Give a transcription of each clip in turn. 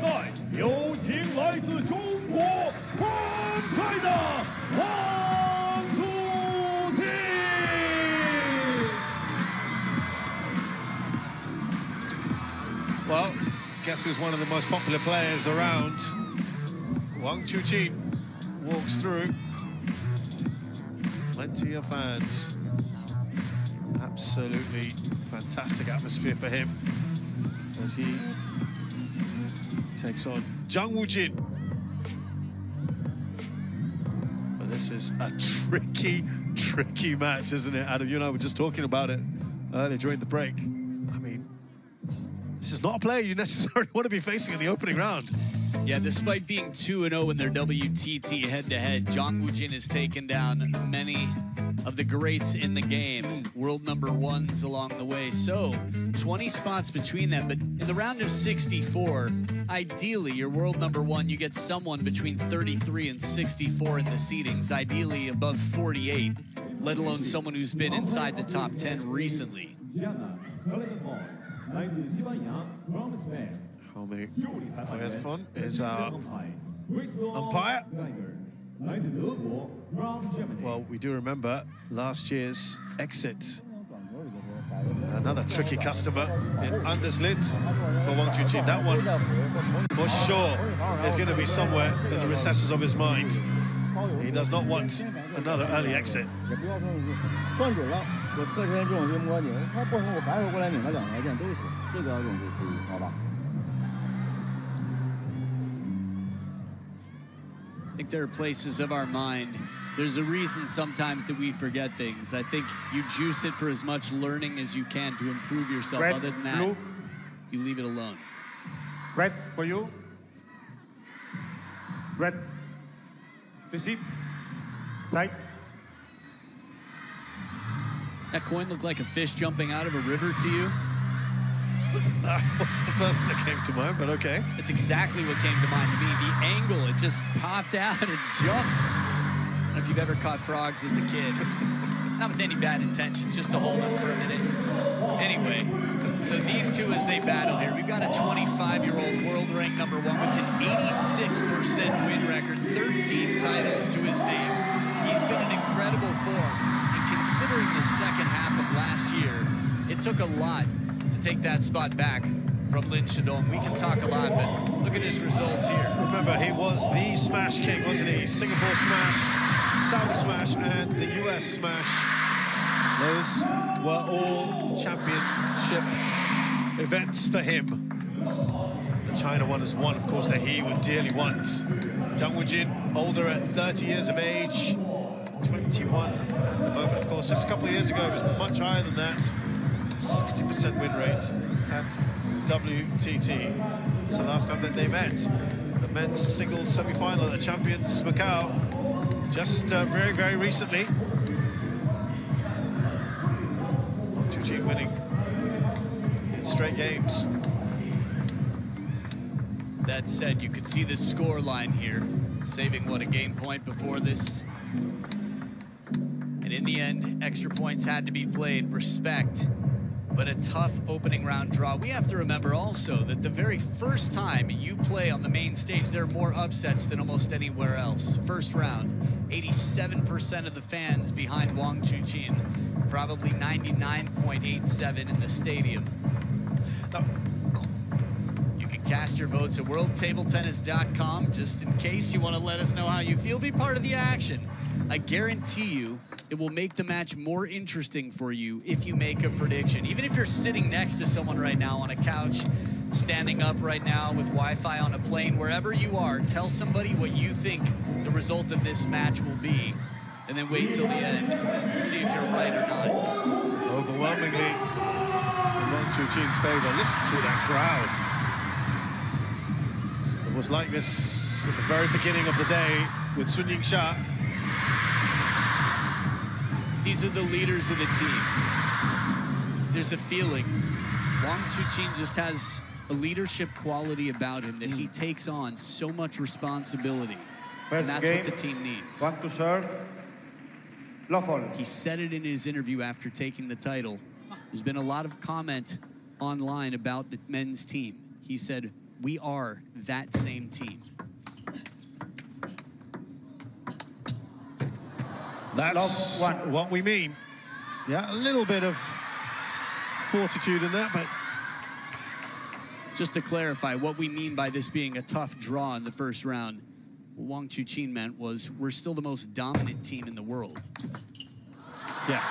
在有请来自中国黄寨的王楚钦。Well, guess who's one of the most popular players around? Wang Chuqin walks through. Plenty of fans. Absolutely fantastic atmosphere for him as he takes on JANG Woojin. But this is a tricky match, isn't it, Adam? You and I were just talking about it earlier during the break. I mean, this is not a player you necessarily want to be facing in the opening round. Yeah, despite being 2-0 in their WTT head-to-head, JANG Woojin has taken down many of the greats in the game, world #1s along the way. So 20 spots between them, but in the round of 64, ideally your world #1, you get someone between 33 and 64 in the seedings, ideally above 48, let alone someone who's been inside the top 10 recently. Helmi Fon is our umpire. Well, we do remember last year's exit. Another tricky customer in Underslid for Wang Chuqin. That one, for sure, is going to be somewhere in the recesses of his mind. He does not want another early exit. I think there are places of our mind. There's a reason sometimes that we forget things. I think you juice it for as much learning as you can to improve yourself. Red, other than that, blue. you leave it alone. Red for you. Red. Receive. Side. That coin looked like a fish jumping out of a river to you? That wasn't the first thing that came to mind, but okay. It's exactly what came to mind to me. The angle, it just popped out and jumped. I don't know if you've ever caught frogs as a kid. Not with any bad intentions, just to hold them for a minute. Anyway, so these two as they battle here, we've got a 25-year-old world ranked #1 with an 86% win record, 13 titles to his name. He's been in incredible form, and considering the second half of last year, it took a lot to take that spot back from Lin Shidong. We can talk a lot, but look at his results here. Remember, he was the Smash King, wasn't he? Singapore Smash, Saudi Smash, and the US Smash. Those were all championship events for him. The China one is one, of course, that he would dearly want. JANG Woojin, older at 30 years of age, 21 at the moment, of course. Just a couple of years ago, it was much higher than that. 60% win rate at WTT. It's the last time that they met. The men's singles semi-final at the Champions Macau just very recently. Chuqin winning in straight games. That said, you could see the score line here, saving what, a game point before this. And in the end, extra points had to be played. Respect. But a tough opening round draw. We have to remember also that the very first time you play on the main stage, there are more upsets than almost anywhere else. First round, 87% of the fans behind Wang Chuqin, probably 99.87 in the stadium. You can cast your votes at worldtabletennis.com just in case you want to let us know how you feel. Be part of the action. I guarantee you, it will make the match more interesting for you if you make a prediction. Even if you're sitting next to someone right now on a couch, standing up right now with Wi-Fi on a plane, wherever you are, tell somebody what you think the result of this match will be, and then wait till the end to see if you're right or not. Overwhelmingly in Wang Chuqin's favor. Listen to that crowd. It was like this at the very beginning of the day with Sun Yingsha. These are the leaders of the team. There's a feeling. Wang Chuqin just has a leadership quality about him that he takes on so much responsibility. And that's what the team needs. Want to serve. Lawful. He said it in his interview after taking the title. There's been a lot of comment online about the men's team. He said, We are that same team. That's what we mean. Yeah, a little bit of fortitude in that, but... Just to clarify, what we mean by this being a tough draw in the first round, what Wang Chuqin meant was we're still the most dominant team in the world. Yeah.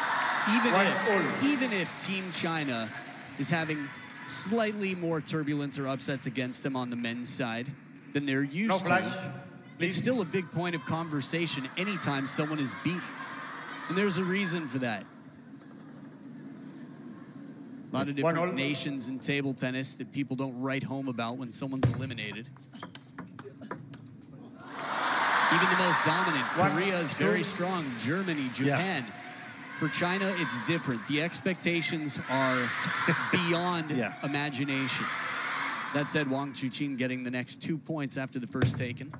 Even if Team China is having slightly more turbulence or upsets against them on the men's side than they're used to, it's still a big point of conversation anytime someone is beaten. And there's a reason for that. A lot of different nations in table tennis that people don't write home about when someone's eliminated. Even the most dominant, Korea is very strong, Germany, Japan. Yeah. For China, it's different. The expectations are beyond imagination. That said, Wang Chuqin getting the next 2 points after the first taken.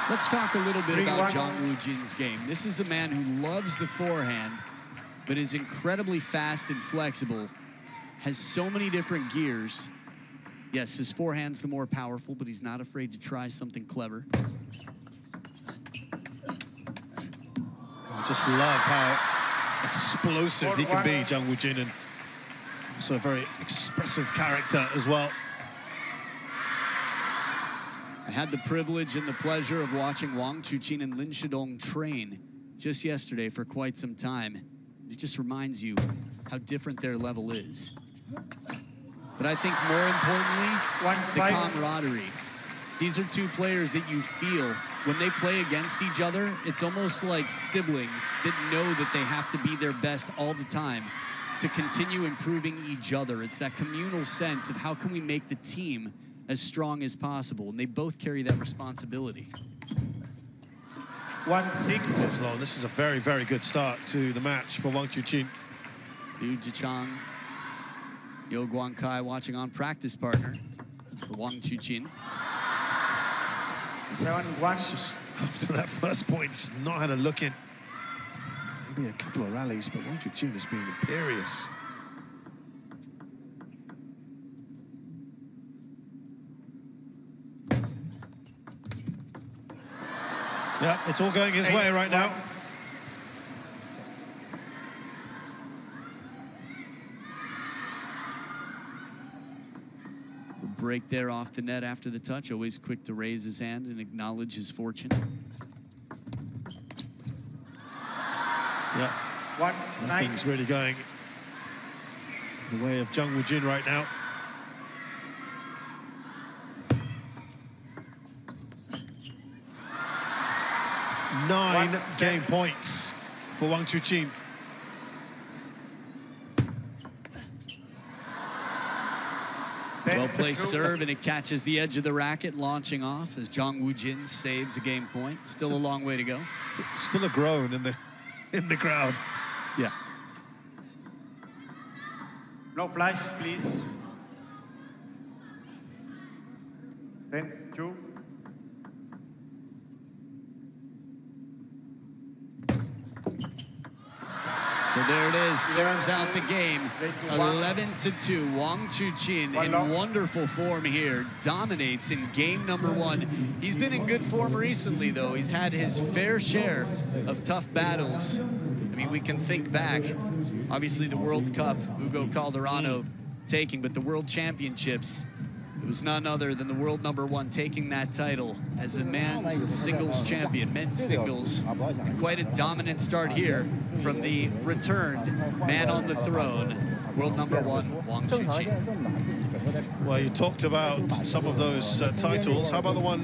Let's talk a little bit about Jang Woojin's game. This is a man who loves the forehand, but is incredibly fast and flexible, has so many different gears. Yes, his forehand's the more powerful, but he's not afraid to try something clever. I just love how explosive he can be, Jang Woojin, and also a very expressive character as well. I had the privilege and the pleasure of watching Wang Chuqin and Lin Shidong train just yesterday for quite some time. It just reminds you how different their level is. But I think more importantly, the camaraderie. These are two players that you feel when they play against each other, it's almost like siblings that know that they have to be their best all the time to continue improving each other. It's that communal sense of how can we make the team as strong as possible, and they both carry that responsibility. 1-6. This is a very, very good start to the match for Wang Chuqin. Liu Jichang, Yo Guangkai watching on practice partner for Wang Chuqin. 7-1. Just after that first point, just not had a look in. Maybe a couple of rallies, but Wang Chuqin has been imperious. Yeah, it's all going his way right now. Break there off the net after the touch, always quick to raise his hand and acknowledge his fortune. Yeah, nothing's really going the way of Jang Woojin right now. Nine game points for Wang Chuqin. Well-placed serve, and it catches the edge of the racket, launching off as Jang Woojin saves a game point. Still a long way to go. Still a groan in the crowd. Yeah. No flash, please. 10-2. So there it is, serves out the game, 11-2. Wang Chuqin in wonderful form here, dominates in game number one. He's been in good form recently, though. He's had his fair share of tough battles. I mean, we can think back, obviously the World Cup, Hugo Calderano taking, but the World Championships, it was none other than the world #1 taking that title as the men's singles champion, men's singles. Quite a dominant start here from the returned man on the throne, world #1, Wang Chuqin. Well, you talked about some of those titles. How about the one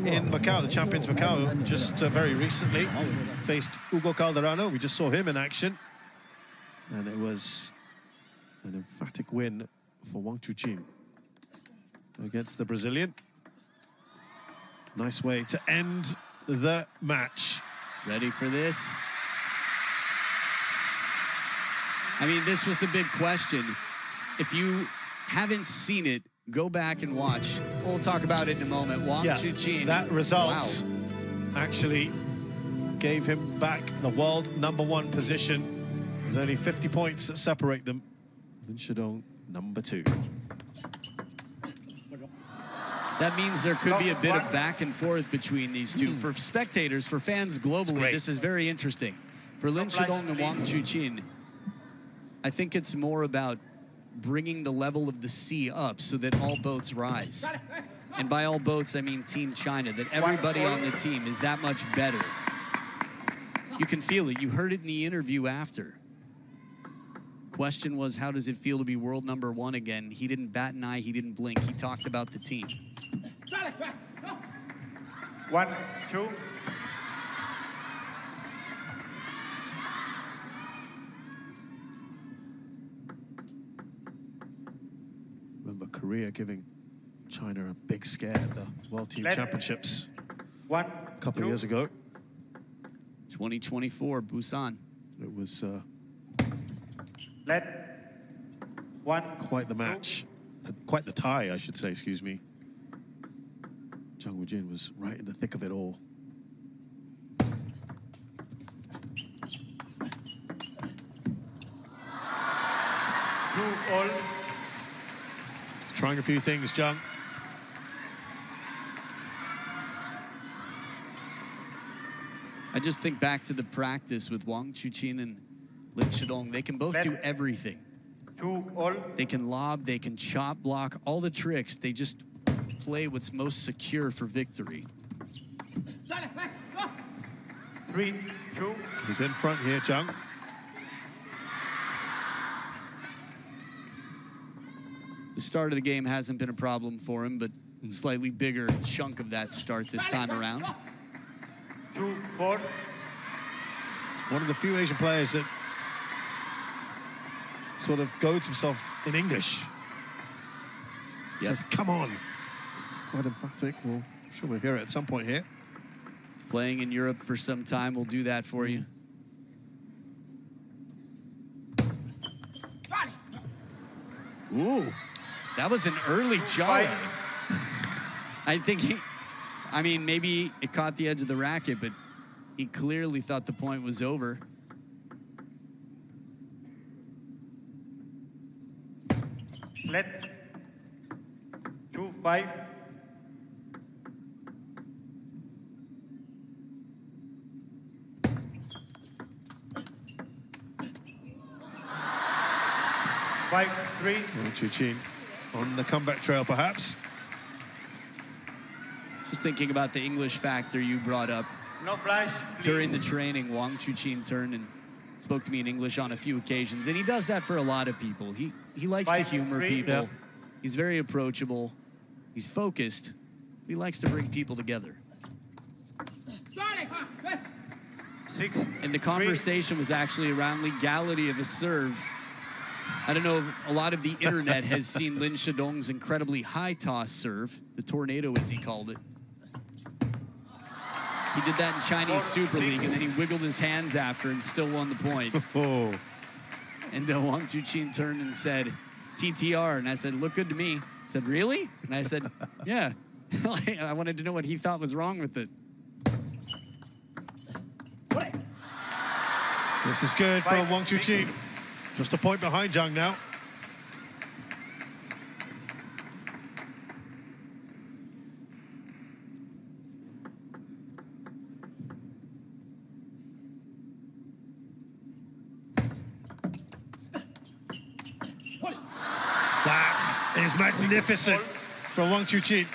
in Macau, the Champions Macau, just very recently faced Hugo Calderano. We just saw him in action. And it was an emphatic win for Wang Chuqin against the Brazilian. Nice way to end the match. Ready for this? I mean, this was the big question. If you haven't seen it, go back and watch. We'll talk about it in a moment. Wang Chuqin. That result actually gave him back the world #1 position. There's only 50 points that separate them. Lin Shidong number 2. That means there could be a bit of back and forth between these two. For spectators, for fans globally, this is very interesting. For Lin Shidong and Wang Chuqin, I think it's more about bringing the level of the sea up so that all boats rise. And by all boats, I mean Team China, that everybody on the team is that much better. You can feel it. You heard it in the interview after. Question was, how does it feel to be world #1 again? He didn't bat an eye, he didn't blink. He talked about the team. 1, 2. Remember Korea giving China a big scare at the World Team Championships 1, a couple of years ago. 2024, Busan. It was Let 1. quite the match, quite the tie, I should say, excuse me. Jang Woojin was right in the thick of it all. All. Trying a few things, Jung. I just think back to the practice with Wang Chuqin and Lin Shidong. They can both do everything. 2 all. They can lob, they can chop block, all the tricks. They just play what's most secure for victory. 3, 2. He's in front here, Jung. The start of the game hasn't been a problem for him, but slightly bigger chunk of that start this time around. 2, 4. One of the few Asian players that sort of goads himself in English. Says, come on. It's quite emphatic. Well, I'm sure we'll hear it at some point here. Playing in Europe for some time will do that for you. Ooh, that was an early jump. I think I mean, maybe it caught the edge of the racket, but he clearly thought the point was over. Let 2, 5. 5-3. Chuqin on the comeback trail, perhaps. Just thinking about the English factor you brought up. No flash, please. During the training, Wang Chuqin turned and spoke to me in English on a few occasions, and he does that for a lot of people. He likes to humor people. Yeah. He's very approachable. He's focused. He likes to bring people together. 6. And the conversation was actually around legality of a serve. I don't know, a lot of the internet has seen Lin Shidong's incredibly high toss serve, the tornado as he called it. He did that in Chinese Super League, and then he wiggled his hands after and still won the point. Oh. And then Wang Chuqin turned and said, TTR, and I said, look good to me. He said, really? And I said, yeah. I wanted to know what he thought was wrong with it. This is good for Wang Chuqin. Just a point behind Jung now. That is magnificent from Wang Chuqin.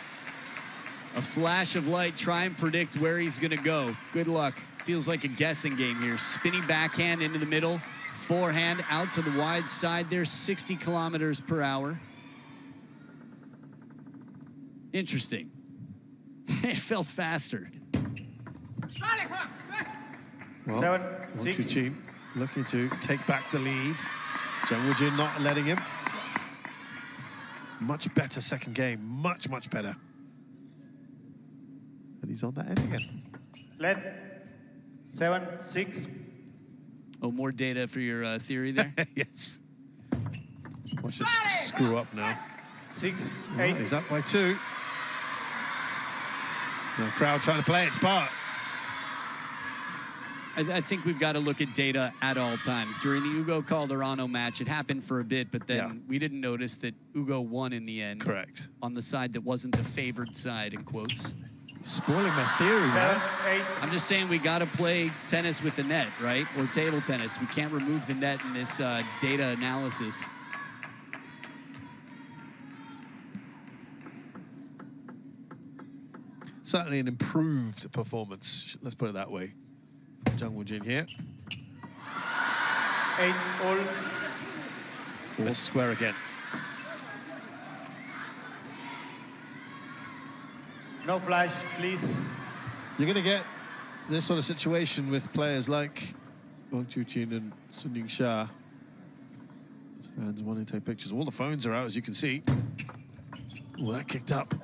A flash of light, try and predict where he's gonna go. Good luck. Feels like a guessing game here. Spinning backhand into the middle. Forehand out to the wide side there, 60 kilometers per hour. Interesting. It felt faster. Well, 7, Wang 6. Chuqin looking to take back the lead. Jang Woojin not letting him. Much better second game, much better. And he's on that end again. Let 7, 6. Oh, more data for your theory there? Yes. Watch this screw up now. 6, Right, 8. he's up by 2. The crowd trying to play its part. I think we've got to look at data at all times. During the Ugo Calderano match, it happened for a bit, but then we didn't notice that Ugo won in the end. Correct. On the side that wasn't the favored side, in quotes. Spoiling my theory, 7, man. 8. I'm just saying we got to play tennis with the net, right? Or table tennis. We can't remove the net in this data analysis. Certainly an improved performance. Let's put it that way. Jang Woojin here. 8 all. All square again. No flash, please. You're going to get this sort of situation with players like Wang Chuqin and Sun Ying-sha. Fans wanting to take pictures. All the phones are out, as you can see. Oh, that kicked up.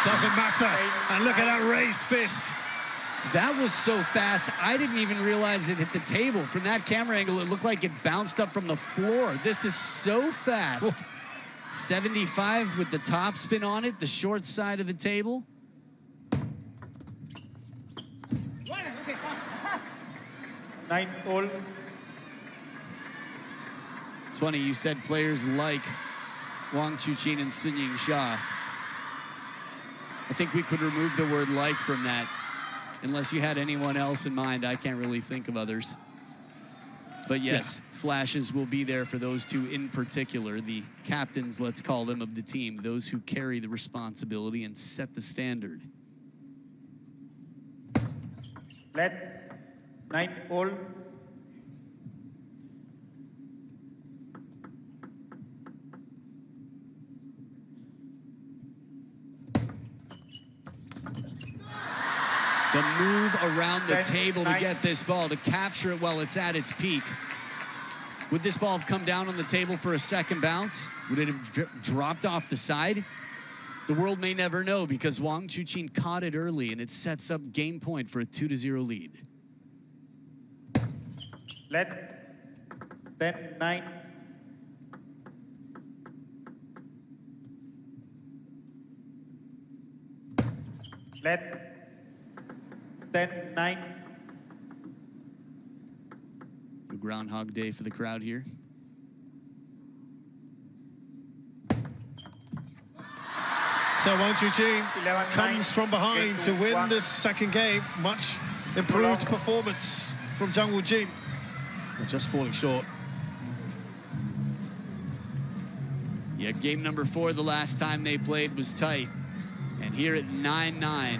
Doesn't matter. And look at that raised fist. That was so fast, I didn't even realize it hit the table. From that camera angle, it looked like it bounced up from the floor. This is so fast. 75 with the top spin on it, the short side of the table. Nine all. It's funny, you said players like Wang Chuqin and Sun Ying-sha. I think we could remove the word like from that. Unless you had anyone else in mind, I can't really think of others. But yes, flashes will be there for those two in particular, the captains, let's call them, of the team, those who carry the responsibility and set the standard. Let 9 all. The move around the 10, table to 9. get this ball, to capture it while it's at its peak. Would this ball have come down on the table for a second bounce? Would it have dropped off the side? The world may never know because Wang Chuqin caught it early and it sets up game point for a 2-0 lead. Let 10 9. Let 10 9. A Groundhog Day for the crowd here. So Wang Chuqin 11-9. comes from behind to win 1. this second game. Much improved performance from Jang Woojin. They're just falling short. Yeah, game number 4 the last time they played was tight. And here at 9-9,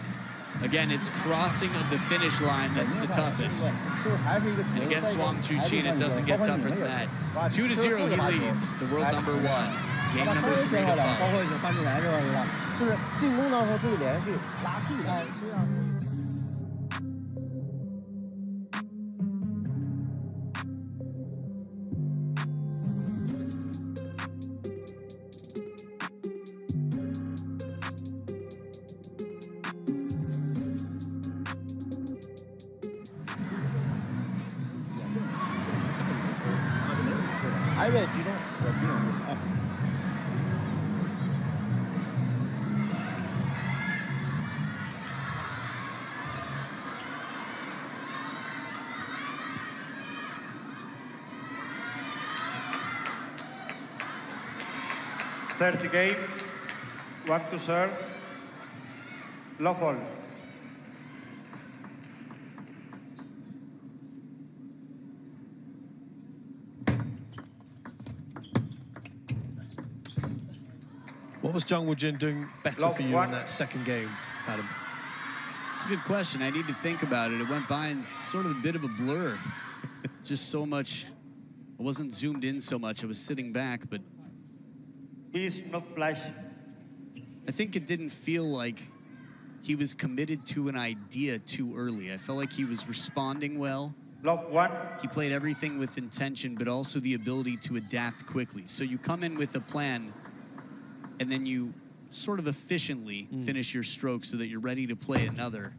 again, it's crossing of the finish line that's the toughest. And against Wang Chuqin, it doesn't get tougher than that. 2-0, he leads the world number 1. Game number 3 to follow. 就是进攻当中注意连续拉注意到。 还越集中，我集中。哎。 30 game. 1 to serve. Love all. What was Jang Woojin doing better Love for you 1. in that second game, Adam? It's a good question. I need to think about it. It went by in sort of a bit of a blur. Just so much. I wasn't zoomed in so much. I was sitting back, but Please, no flash. I think it didn't feel like he was committed to an idea too early. I felt like he was responding well. Love 1. He played everything with intention, but also the ability to adapt quickly. So you come in with a plan, and then you sort of efficiently finish your stroke so that you're ready to play another.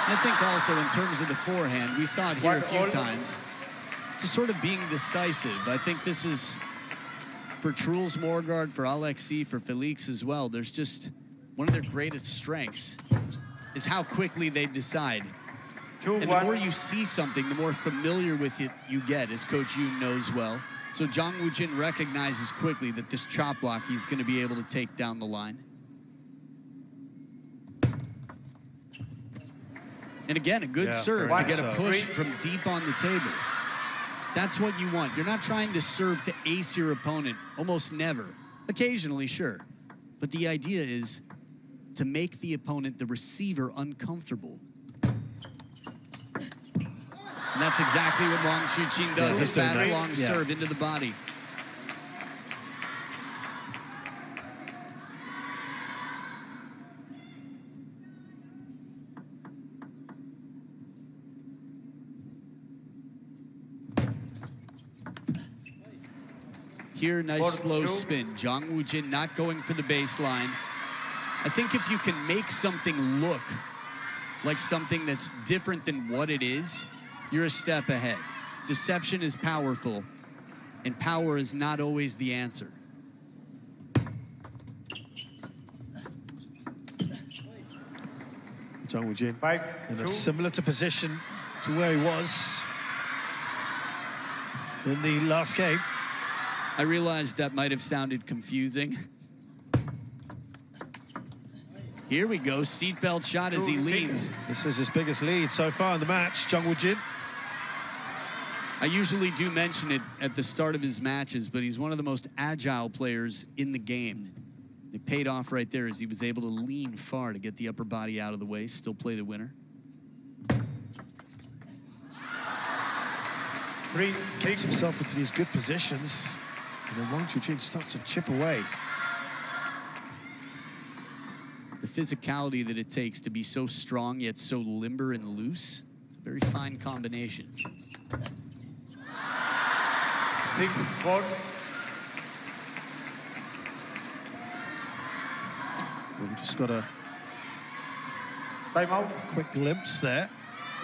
I think also in terms of the forehand, we saw it here a few times, just sort of being decisive. I think this is for Truls Morgaard, for Alexis, for Felix as well. There's just one of their greatest strengths is how quickly they decide. And the 2-1. more you see something, the more familiar with it you get, as Coach Yoon knows well. So Jang Woojin recognizes quickly that this chop block, he's going to be able to take down the line. And again, a good serve to get a push from deep on the table. That's what you want. You're not trying to serve to ace your opponent, almost never. Occasionally, sure. But the idea is to make the opponent, the receiver, uncomfortable. And that's exactly what Wang Chuqin does, a fast, long serve into the body. Here, nice slow spin. Jang Woojin not going for the baseline. I think if you can make something look like something that's different than what it is, you're a step ahead. Deception is powerful, and power is not always the answer. Jang Woojin in a similar position to where he was in the last game. I realized that might have sounded confusing. Here we go, seatbelt shot as he leads. This is his biggest lead so far in the match, Jang Woojin. I usually do mention it at the start of his matches, but he's one of the most agile players in the game. It paid off right there as he was able to lean far to get the upper body out of the way, still play the winner. 3-6. Gets himself into these good positions, and then Wang Chuqin starts to chip away. The physicality that it takes to be so strong yet so limber and loose, it's a very fine combination. 6-4. Well, we just got a Timeout. quick glimpse there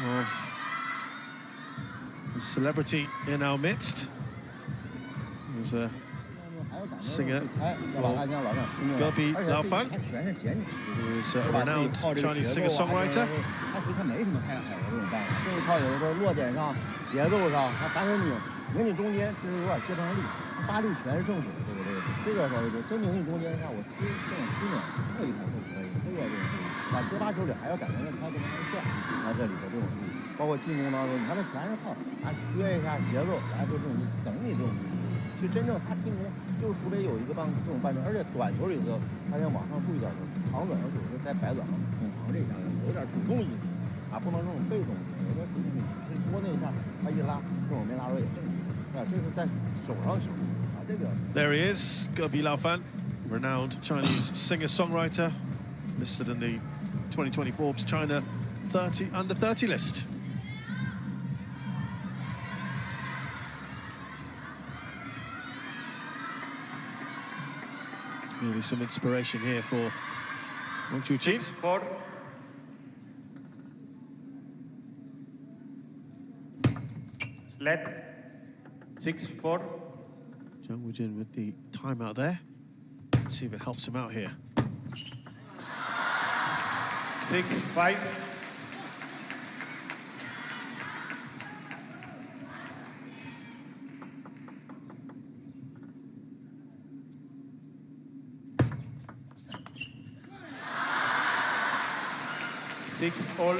of the celebrity in our midst. There's a singer, Gobi Laofan, who is a renowned Chinese singer-songwriter. There he is, Gobi Laofan, renowned Chinese singer-songwriter, listed in the 2020 Forbes China under 30 list. Maybe some inspiration here for Wang Chuqin. 6-4. Let 6-4. Jang Woojin with the timeout there. Let's see if it helps him out here. 6-5. Six all.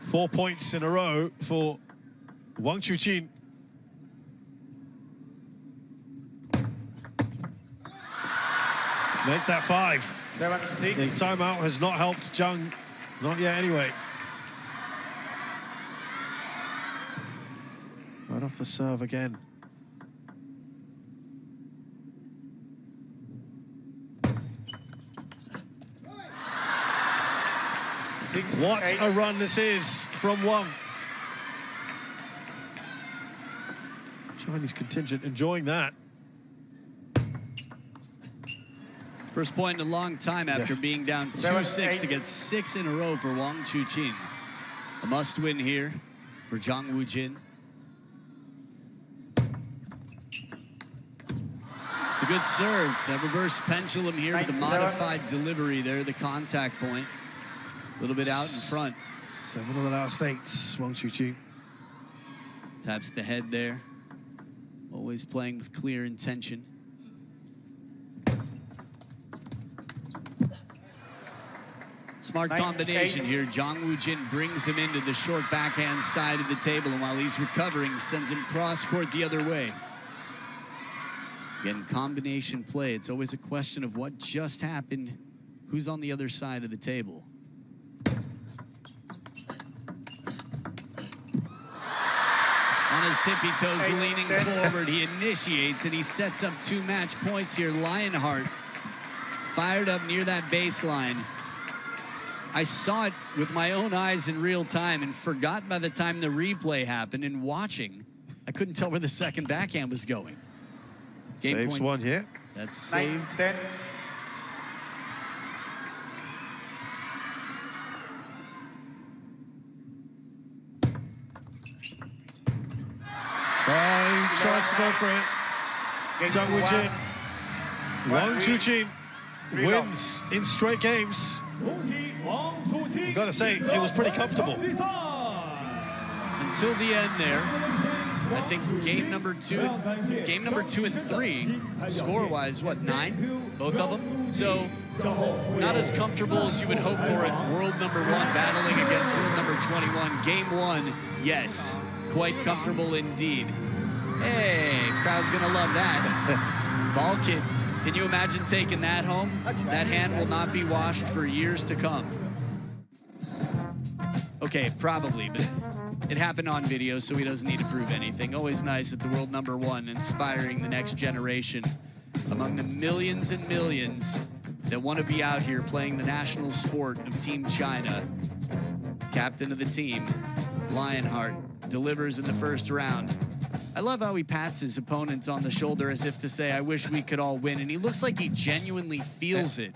Four points in a row for Wang Chuqin. Make that 5. 7-6. The timeout has not helped Jang, not yet anyway. Right off the serve again. What a run this is from Wang. Chinese contingent enjoying that. First point in a long time after being down 2-6 to get 6 in a row for Wang Chuqin. A must-win here for Jang Woojin. good serve. That reverse pendulum here with the 9-7. modified delivery there, the contact point. A little bit out in front. 7 of the last 8, Wang Chuqin. Taps the head there. Always playing with clear intention. Smart 9-8. combination here. Jang Woojin brings him into the short backhand side of the table, and while he's recovering, sends him cross court the other way. Again, combination play. It's always a question of what just happened, who's on the other side of the table. On his tippy toes, leaning forward, he initiates and he sets up 2 match points here. Lionheart fired up near that baseline. I saw it with my own eyes in real time and forgot by the time the replay happened. And watching, I couldn't tell where the second backhand was going. Game Saves point. one here. That's saved. 9-10. He tries to go for it. Game Jang Woojin. Wang 1-3. Chuqin 3 wins in straight games. You've got to say, it was pretty comfortable. Until the end there. I think game number 2 and 3, score-wise, what, 9? Both of them? So, not as comfortable as you would hope for at world number 1, battling against world number 21. Game 1, yes, quite comfortable indeed. Hey, crowd's gonna love that. Ball kid, can you imagine taking that home? That hand will not be washed for years to come. Okay, probably, but it happened on video, so he doesn't need to prove anything. Always nice at the world number 1, inspiring the next generation among the millions and millions that want to be out here playing the national sport of Team China. Captain of the team, Lionheart, delivers in the first round. I love how he pats his opponents on the shoulder as if to say, I wish we could all win, and he looks like he genuinely feels it.